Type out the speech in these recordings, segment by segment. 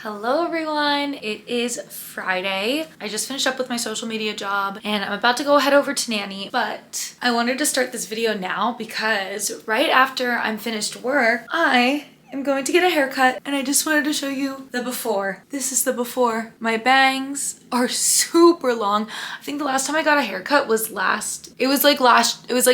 Hello everyone, it is Friday. I just finished up with my social media job and I'm about to go head over to Nanny, but I wanted to start this video now because right after I'm finished work, I am going to get a haircut and I just wanted to show you the before. This is the before. My bangs are super long. I think the last time I got a haircut was it was like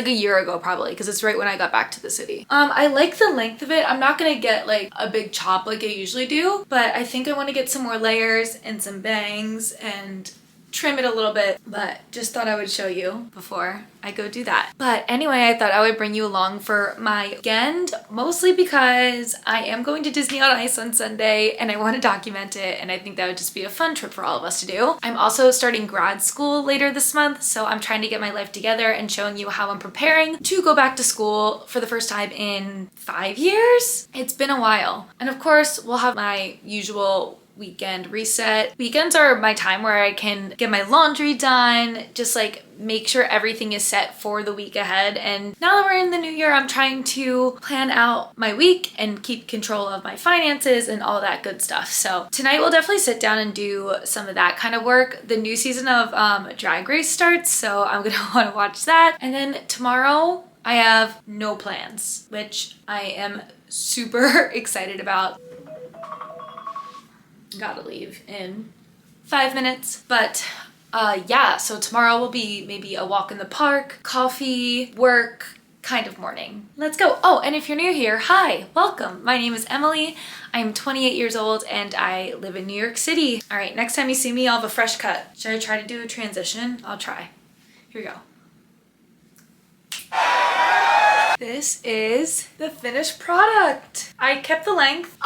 a year ago probably, because it's right when I got back to the city. I like the length of it. I'm not gonna get like a big chop like I usually do, but I think I want to get some more layers and some bangs and trim it a little bit, but just thought I would show you before I go do that. But anyway, I thought I would bring you along for my weekend, mostly because I am going to Disney on Ice on Sunday and I want to document it, and I think that would just be a fun trip for all of us to do. I'm also starting grad school later this month, so I'm trying to get my life together and showing you how I'm preparing to go back to school for the first time in 5 years. It's been a while. And of course, we'll have my usual weekend reset. Weekends are my time where I can get my laundry done, just like make sure everything is set for the week ahead. And now that we're in the new year, I'm trying to plan out my week and keep control of my finances and all that good stuff. So tonight we'll definitely sit down and do some of that kind of work. The new season of Drag Race starts, so I'm gonna want to watch that. And then tomorrow I have no plans, which I am super excited about. Gotta leave in 5 minutes, but yeah, so tomorrow will be maybe a walk in the park, coffee, work kind of morning. Let's go. Oh, and if you're new here, hi, welcome. My name is Emily. I'm 28 years old and I live in New York City. All right, next time you see me, I'll have a fresh cut. Should I try to do a transition? I'll try. Here we go. This is the finished product. I kept the length.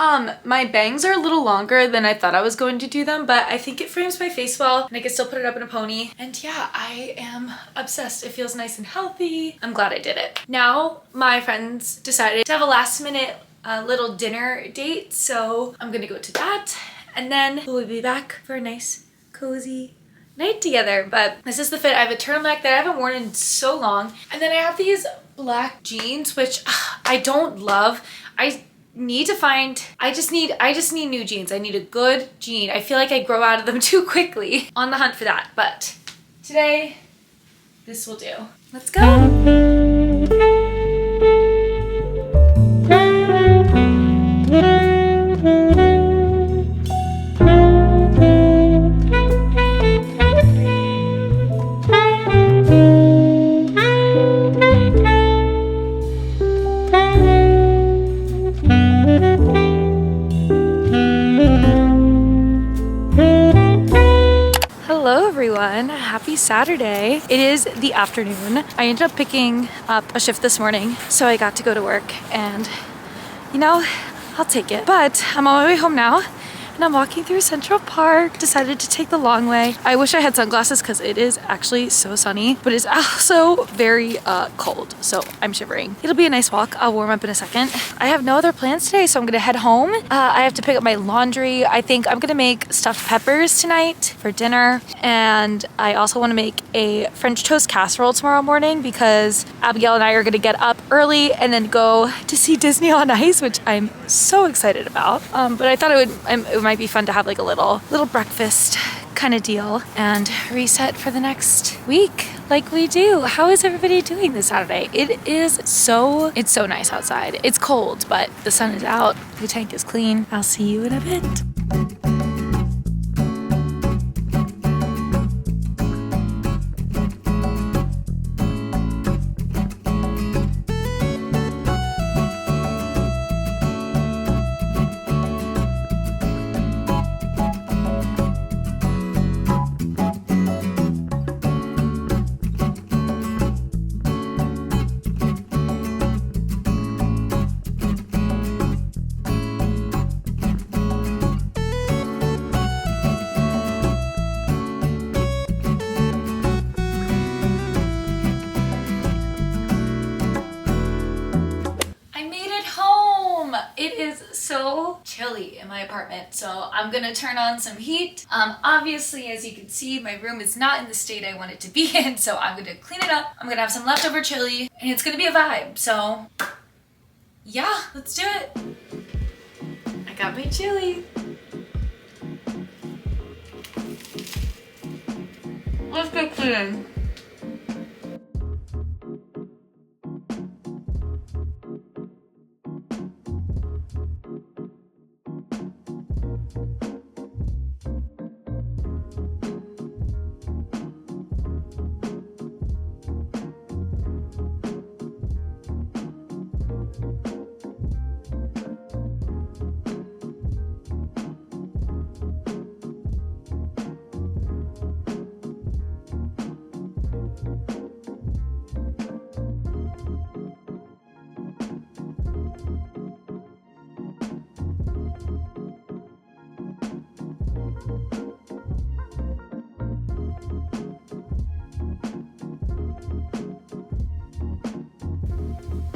My bangs are a little longer than I thought I was going to do them, but I think it frames my face well and I can still put it up in a pony. And yeah, I am obsessed. It feels nice and healthy. I'm glad I did it. Now my friends decided to have a last minute little dinner date, so I'm gonna go to that and then we'll be back for a nice cozy night together. But this is the fit. I have a turtleneck that I haven't worn in so long, and then I have these black jeans which I don't love. I just need new jeans. I need a good jean. I feel like I grow out of them too quickly. On the hunt for that, but today this will do. Let's go. Hello everyone, happy Saturday. It is the afternoon. I ended up picking up a shift this morning, so I got to go to work and you know, I'll take it. But I'm on my way home now and I'm walking through Central Park. Decided to take the long way. I wish I had sunglasses because it is actually so sunny, but it's also very cold, so I'm shivering. It'll be a nice walk. I'll warm up in a second. I have no other plans today, so I'm gonna head home. I have to pick up my laundry. I think I'm gonna make stuffed peppers tonight for dinner, and I also want to make a French toast casserole tomorrow morning because Abigail and I are gonna get up early and then go to see Disney on Ice, which I'm so excited about. But I thought it might be fun to have like a little breakfast kind of deal and reset for the next week like we do. How is everybody doing this Saturday? It's so nice outside. It's cold, but the sun is out. The tank is clean. I'll see you in a bit. It is so chilly in my apartment, so I'm gonna turn on some heat. Obviously, as you can see, my room is not in the state I want it to be in, so I'm gonna clean it up. I'm gonna have some leftover chili, and it's gonna be a vibe. So yeah, let's do it. I got my chili. Let's get cleaning.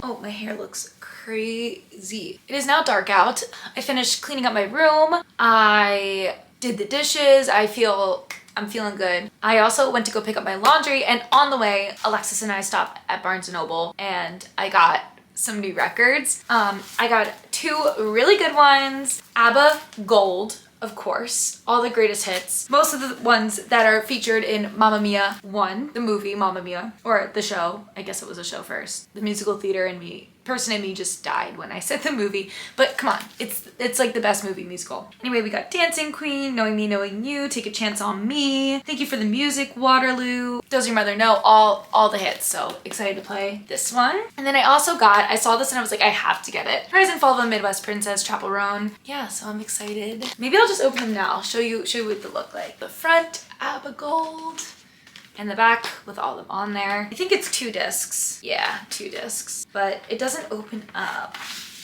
Oh, my hair looks crazy. It is now dark out. I finished cleaning up my room. I did the dishes. I'm feeling good. I also went to go pick up my laundry, and on the way, Alexis and I stopped at Barnes & Noble and I got some new records. I got 2 really good ones. ABBA Gold, of course, all the greatest hits. Most of the ones that are featured in Mamma Mia 1, the movie Mamma Mia, or the show. I guess it was a show first. The musical theater in me, person in me just died when I said the movie, but come on, it's like the best movie musical. Anyway, we got Dancing Queen, Knowing Me, Knowing You, Take a Chance on Me, Thank You for the Music, Waterloo, Does Your Mother Know, all the hits, so excited to play this one. And then I saw this and I was like, I have to get it. Rise and Fall of a Midwest Princess, Chaperone. Yeah, so I'm excited. Maybe I'll just open them now, show you what they look like. The front, ABBA Gold, and the back with all of them on there. I think it's 2 discs. Yeah, 2 discs, but it doesn't open up.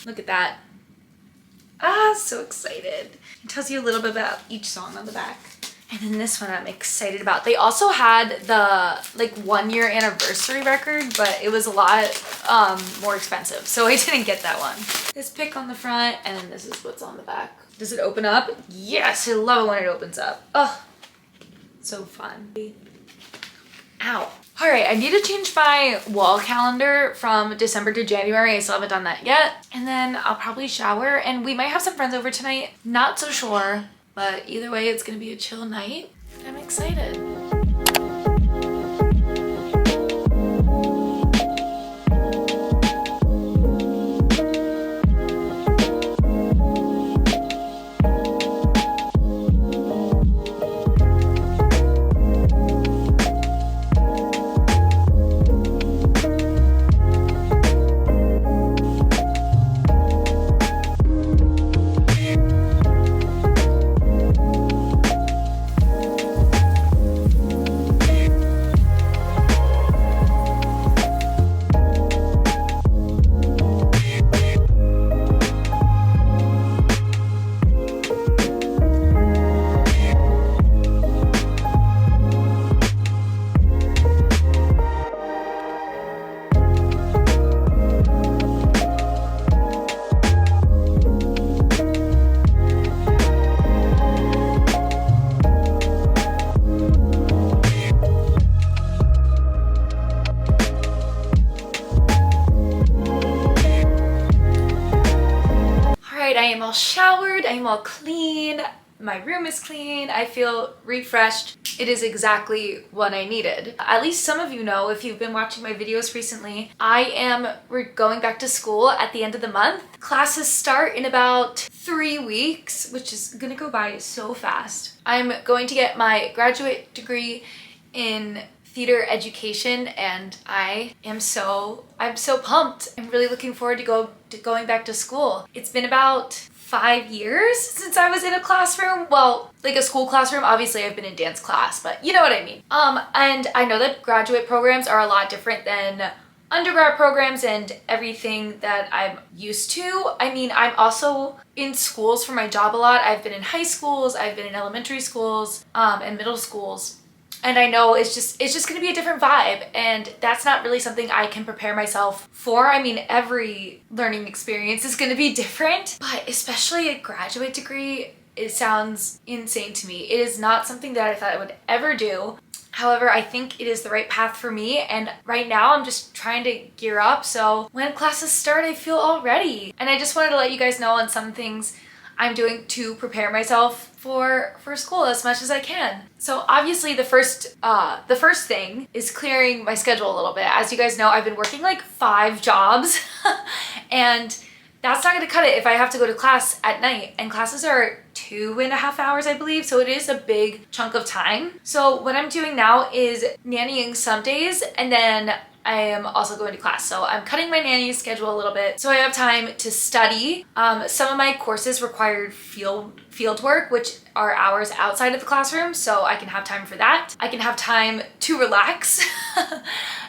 Look at that. Ah, so excited. It tells you a little bit about each song on the back. And then this one I'm excited about. They also had the like 1-year anniversary record, but it was a lot more expensive, so I didn't get that one. This pick on the front, and then this is what's on the back. Does it open up? Yes, I love it when it opens up. Oh, so fun. Ow. All right, I need to change my wall calendar from December to January. I still haven't done that yet. And then I'll probably shower, and we might have some friends over tonight. Not so sure, but either way, it's gonna be a chill night. I'm excited. I am all showered, I am all clean, my room is clean, I feel refreshed. It is exactly what I needed. At least some of you know, if you've been watching my videos recently, we're going back to school at the end of the month. Classes start in about 3 weeks, which is gonna go by so fast. I'm going to get my graduate degree in theater education, and I'm so pumped. I'm really looking forward to going back to school. It's been about 5 years since I was in a classroom. Well, like a school classroom. Obviously I've been in dance class, but you know what I mean. And I know that graduate programs are a lot different than undergrad programs and everything that I'm used to. I mean, I'm also in schools for my job a lot. I've been in high schools, I've been in elementary schools, and middle schools. And I know it's just gonna be a different vibe, and that's not really something I can prepare myself for. I mean, every learning experience is gonna be different, but especially a graduate degree, it sounds insane to me. It is not something that I thought I would ever do. However, I think it is the right path for me, and right now I'm just trying to gear up, so when classes start, I feel all ready. And I just wanted to let you guys know on some things I'm doing to prepare myself for school as much as I can. So obviously the first thing is clearing my schedule a little bit. As you guys know, I've been working like 5 jobs and that's not gonna cut it if I have to go to class at night, and classes are 2.5 hours, I believe. So it is a big chunk of time. So what I'm doing now is nannying some days, and then I am also going to class. So I'm cutting my nanny schedule a little bit so I have time to study. Some of my courses required field work, which are hours outside of the classroom, so I can have time for that. I can have time to relax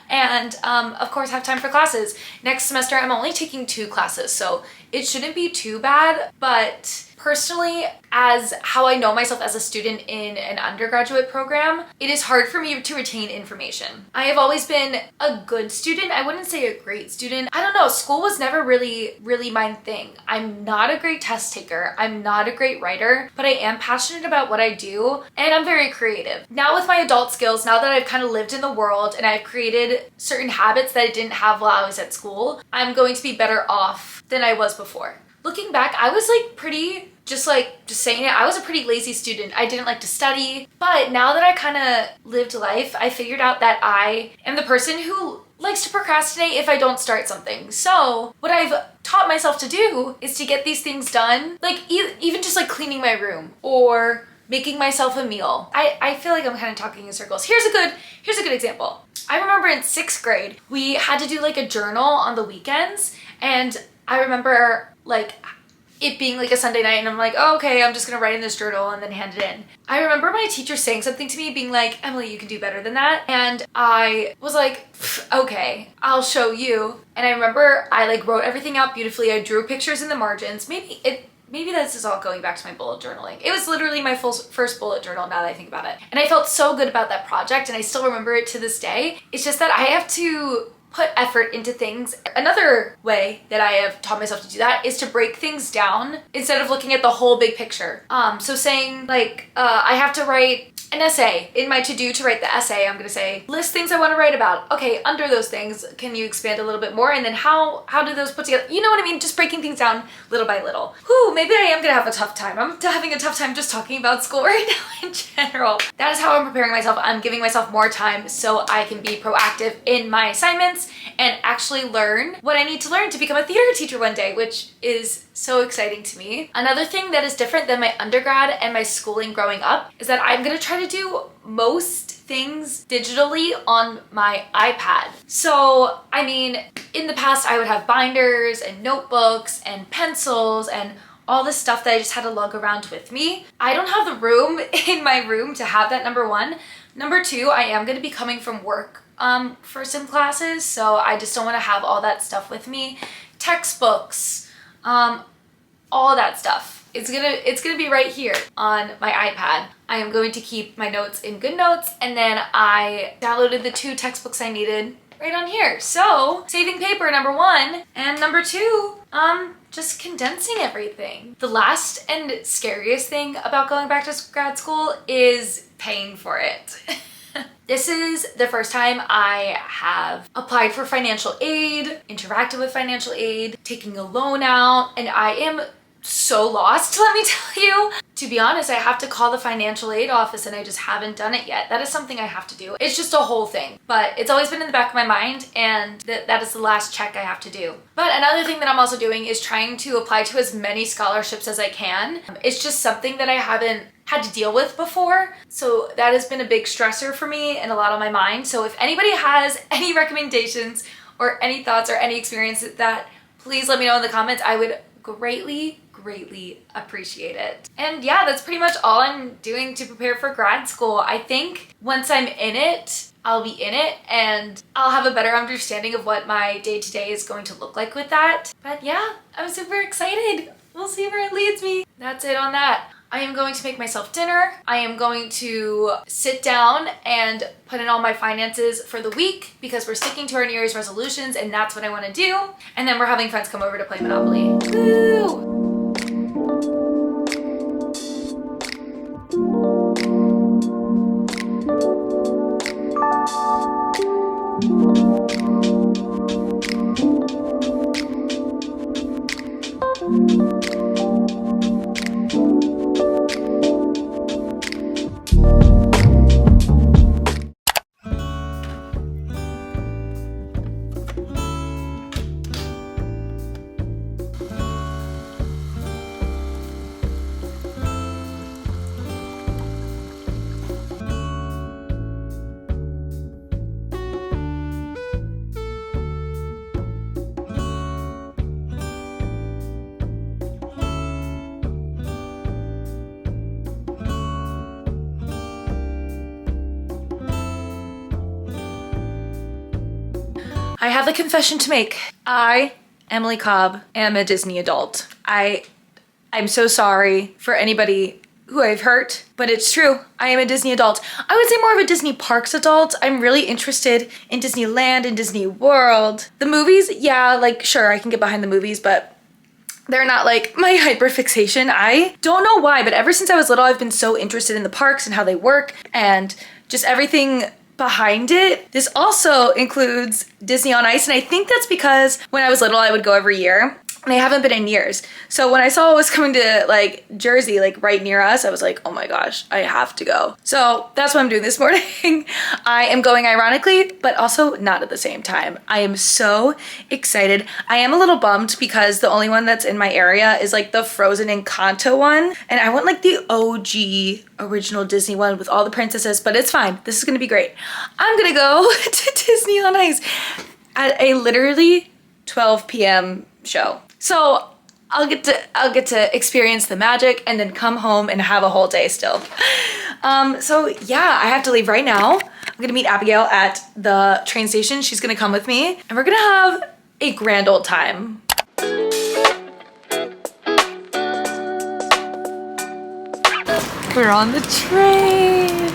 and of course have time for classes. Next semester I'm only taking 2 classes, so it shouldn't be too bad. But personally, as how I know myself as a student in an undergraduate program, it is hard for me to retain information. I have always been a good student. I wouldn't say a great student. I don't know, school was never really my thing. I'm not a great test taker. I'm not a great writer, but I am passionate about what I do, and I'm very creative. Now with my adult skills, now that I've kind of lived in the world and I've created certain habits that I didn't have while I was at school, I'm going to be better off than I was before. Looking back, I was like pretty, just saying it, I was a pretty lazy student. I didn't like to study, but now that I kind of lived life, I figured out that I am the person who likes to procrastinate if I don't start something. So what I've taught myself to do is to get these things done, like even just like cleaning my room or making myself a meal. I feel like I'm kind of talking in circles. Here's a good example. I remember in 6th grade, we had to do like a journal on the weekends, and I remember like it being like a Sunday night, and I'm like, oh, okay, I'm just gonna write in this journal and then hand it in. I remember my teacher saying something to me, being like, Emily, you can do better than that. And I was like, okay, I'll show you. And I remember I like wrote everything out beautifully. I drew pictures in the margins. Maybe this is all going back to my bullet journaling. It was literally my first bullet journal now that I think about it. And I felt so good about that project, and I still remember it to this day. It's just that I have to put effort into things. Another way that I have taught myself to do that is to break things down instead of looking at the whole big picture. So saying like, I have to write an essay. In my to-do to write the essay, I'm gonna say, list things I wanna write about. Okay, under those things, can you expand a little bit more? And then how do those put together? You know what I mean? Just breaking things down little by little. Whew, maybe I am gonna have a tough time. I'm having a tough time just talking about school right now in general. That is how I'm preparing myself. I'm giving myself more time so I can be proactive in my assignments and actually learn what I need to learn to become a theater teacher one day, which is so exciting to me. Another thing that is different than my undergrad and my schooling growing up is that I'm gonna try to do most things digitally on my iPad. So, I mean, in the past I would have binders and notebooks and pencils and all this stuff that I just had to lug around with me. I don't have the room in my room to have that, number one. Number two, I am gonna be coming from work for some classes, so I just don't want to have all that stuff with me. Textbooks, all that stuff. It's gonna be right here on my iPad. I am going to keep my notes in GoodNotes, and then I downloaded the 2 textbooks I needed right on here. So saving paper, number one, and number two, just condensing everything. The last and scariest thing about going back to grad school is paying for it. This is the first time I have applied for financial aid, interacted with financial aid, taking a loan out, and I am so lost, let me tell you. To be honest, I have to call the financial aid office, and I just haven't done it yet. That is something I have to do. It's just a whole thing, but it's always been in the back of my mind, and that is the last check I have to do. But another thing that I'm also doing is trying to apply to as many scholarships as I can. It's just something that I haven't had to deal with before, so that has been a big stressor for me and a lot on my mind. So if anybody has any recommendations or any thoughts or any experience with that, please let me know in the comments. I would greatly appreciate it. And yeah, that's pretty much all I'm doing to prepare for grad school. I think once I'm in it, I'll be in it, and I'll have a better understanding of what my day-to-day is going to look like with that. But yeah, I'm super excited. We'll see where it leads me. That's it on that. I am going to make myself dinner. I am going to sit down and put in all my finances for the week because we're sticking to our New Year's resolutions, and that's what I want to do. And then we're having friends come over to play Monopoly. Woo! I have a confession to make. I, Emily Cobb, am a Disney adult. I'm so sorry for anybody who I've hurt, but it's true. I am a Disney adult. I would say more of a Disney Parks adult. I'm really interested in Disneyland and Disney World. The movies, yeah, like sure, I can get behind the movies, but they're not like my hyperfixation. I don't know why, but ever since I was little, I've been so interested in the parks and how they work and just everything behind it. This also includes Disney on Ice, and I think that's because when I was little, I would go every year. And I haven't been in years. So when I saw it was coming to like Jersey, like right near us, I was like, oh my gosh, I have to go. So that's what I'm doing this morning. I am going ironically, but also not at the same time. I am so excited. I am a little bummed because the only one that's in my area is like the Frozen Encanto one. And I want like the OG original Disney one with all the princesses, but it's fine. This is gonna be great. I'm gonna go to Disney on Ice at a literally 12 p.m. show. So I'll get to experience the magic and then come home and have a whole day still. So yeah, I have to leave right now. I'm gonna meet Abigail at the train station. She's gonna come with me and we're gonna have a grand old time. We're on the train.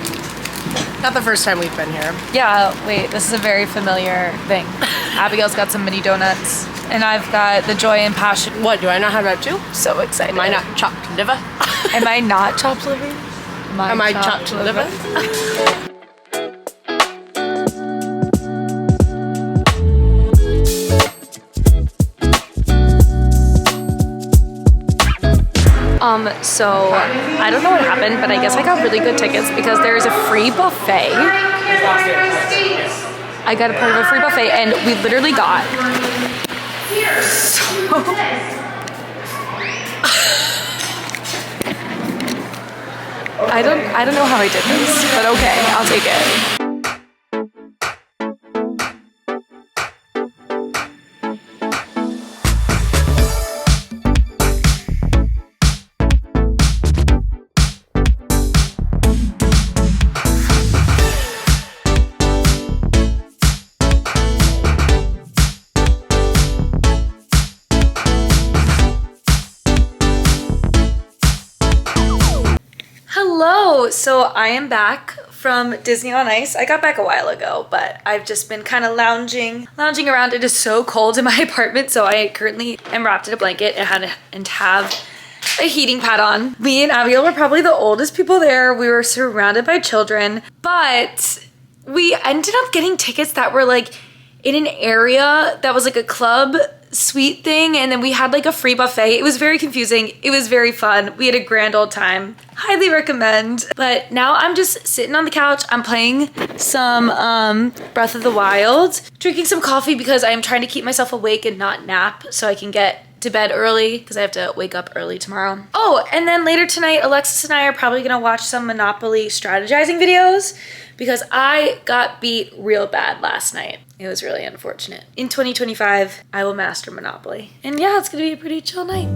Not the first time we've been here. Yeah, wait, this is a very familiar thing. Abigail's got some mini donuts and I've got the joy and passion. What, do I not have that too? So excited. Am I not chopped liver? Am I not chopped liver? Am I chopped liver? So I don't know what happened, but I guess I got really good tickets because there is a free buffet. I got a part of a free buffet and we literally got so I don't know how I did this, but okay, I'll take it. Hello, so I am back from Disney on Ice. I got back a while ago, but I've just been kind of lounging around. It is so cold in my apartment, so I currently am wrapped in a blanket and have a heating pad on. Me and Abigail were probably the oldest people there. We were surrounded by children, but we ended up getting tickets that were like in an area that was like a club suite thing, and then we had like a free buffet. It was very confusing. It was very fun. We had a grand old time. Highly recommend. But now I'm just sitting on the couch. I'm playing some Breath of the Wild, drinking some coffee because I am trying to keep myself awake and not nap so I can get to bed early because I have to wake up early tomorrow. Oh, and then later tonight, Alexis and I are probably gonna watch some Monopoly strategizing videos because I got beat real bad last night. It was really unfortunate. In 2025, I will master Monopoly. And yeah, it's gonna be a pretty chill night.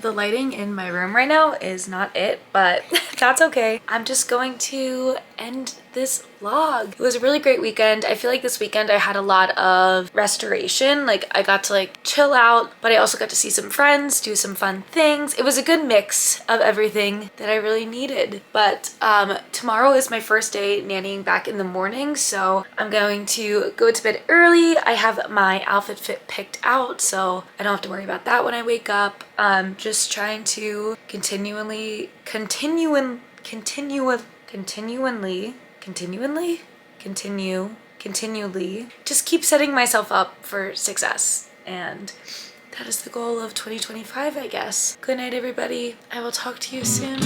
The lighting in my room right now is not it, but that's okay. I'm just going to end this vlog. It was a really great weekend. I feel like this weekend I had a lot of restoration. Like I got to like chill out, but I also got to see some friends, do some fun things. It was a good mix of everything that I really needed. But tomorrow is my first day nannying back in the morning, so I'm going to go to bed early. I have my outfit fit picked out, so I don't have to worry about that when I wake up. Just trying to continually just keep setting myself up for success, and that is the goal of 2025, I guess. Good night, everybody. I will talk to you soon.